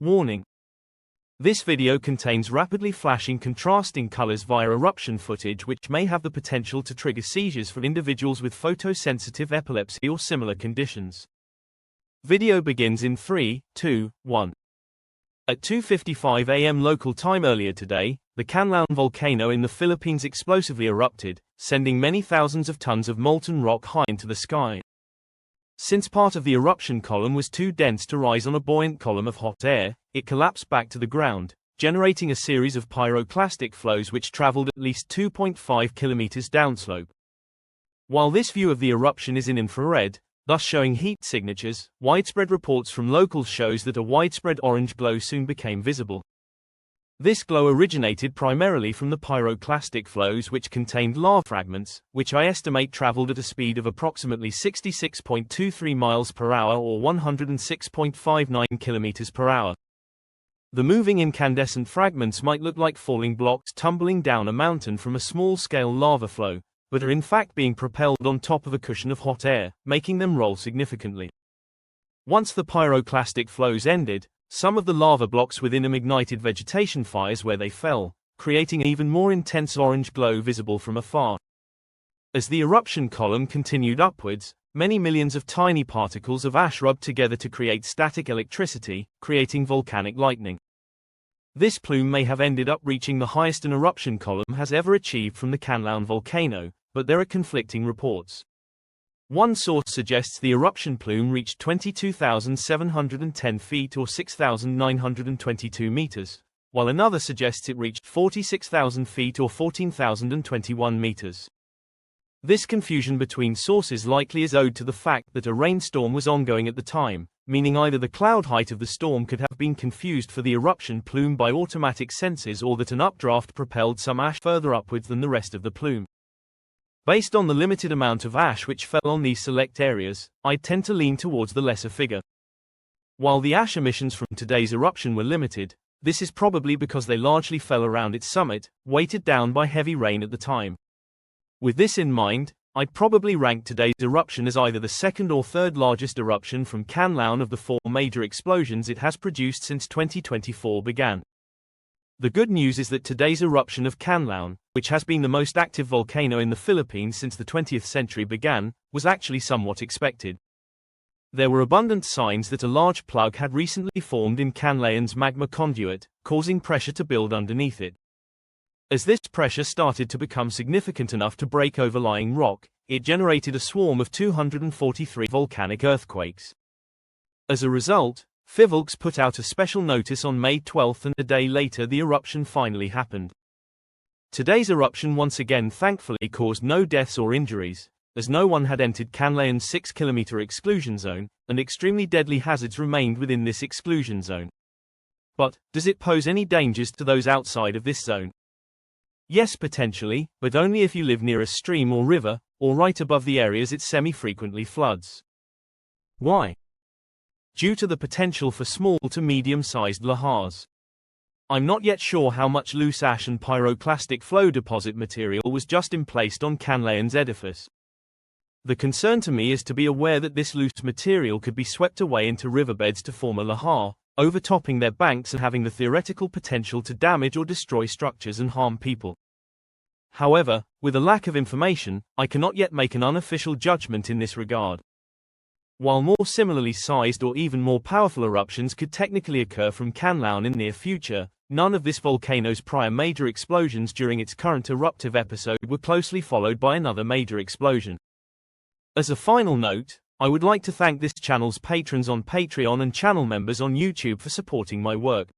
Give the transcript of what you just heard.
Warning. This video contains rapidly flashing contrasting colors via eruption footage which may have the potential to trigger seizures for individuals with photosensitive epilepsy or similar conditions. Video begins in 3, 2, 1. At 2:55 a.m. local time earlier today, the Kanlaon volcano in the Philippines explosively erupted, sending many thousands of tons of molten rock high into the sky. Since part of the eruption column was too dense to rise on a buoyant column of hot air, it collapsed back to the ground, generating a series of pyroclastic flows which traveled at least 2.5 kilometers downslope. While this view of the eruption is in infrared, thus showing heat signatures, widespread reports from locals shows that a widespread orange glow soon became visible. This glow originated primarily from the pyroclastic flows which contained lava fragments, which I estimate traveled at a speed of approximately 66.23 miles per hour or 106.59 kilometers per hour. The moving incandescent fragments might look like falling blocks tumbling down a mountain from a small-scale lava flow, but are in fact being propelled on top of a cushion of hot air, making them roll significantly. Once the pyroclastic flows ended, some of the lava blocks within them ignited vegetation fires where they fell, creating an even more intense orange glow visible from afar. As the eruption column continued upwards, many millions of tiny particles of ash rubbed together to create static electricity, creating volcanic lightning. This plume may have ended up reaching the highest an eruption column has ever achieved from the Kanlaon volcano, but there are conflicting reports. One source suggests the eruption plume reached 22,710 feet or 6,922 meters, while another suggests it reached 46,000 feet or 14,021 meters. This confusion between sources likely is owed to the fact that a rainstorm was ongoing at the time, meaning either the cloud height of the storm could have been confused for the eruption plume by automatic sensors or that an updraft propelled some ash further upwards than the rest of the plume. Based on the limited amount of ash which fell on these select areas, I tend to lean towards the lesser figure. While the ash emissions from today's eruption were limited, this is probably because they largely fell around its summit, weighted down by heavy rain at the time. With this in mind, I'd probably rank today's eruption as either the second or third largest eruption from Kanlaon of the four major explosions it has produced since 2024 began. The good news is that today's eruption of Kanlaon, which has been the most active volcano in the Philippines since the 20th century began, was actually somewhat expected. There were abundant signs that a large plug had recently formed in Kanlaon's magma conduit, causing pressure to build underneath it. As this pressure started to become significant enough to break overlying rock, it generated a swarm of 243 volcanic earthquakes. As a result, Phivolcs put out a special notice on May 12 and a day later the eruption finally happened. Today's eruption once again thankfully caused no deaths or injuries, as no one had entered Kanlaon's 6-kilometer exclusion zone, and extremely deadly hazards remained within this exclusion zone. But, does it pose any dangers to those outside of this zone? Yes, potentially, but only if you live near a stream or river, or right above the areas it semi-frequently floods. Why? Due to the potential for small to medium-sized lahars. I'm not yet sure how much loose ash and pyroclastic flow deposit material was just emplaced on Kanlaon's edifice. The concern to me is to be aware that this loose material could be swept away into riverbeds to form a lahar, overtopping their banks and having the theoretical potential to damage or destroy structures and harm people. However, with a lack of information, I cannot yet make an unofficial judgment in this regard. While more similarly sized or even more powerful eruptions could technically occur from Kanlaon in near future, none of this volcano's prior major explosions during its current eruptive episode were closely followed by another major explosion. As a final note, I would like to thank this channel's patrons on Patreon and channel members on YouTube for supporting my work.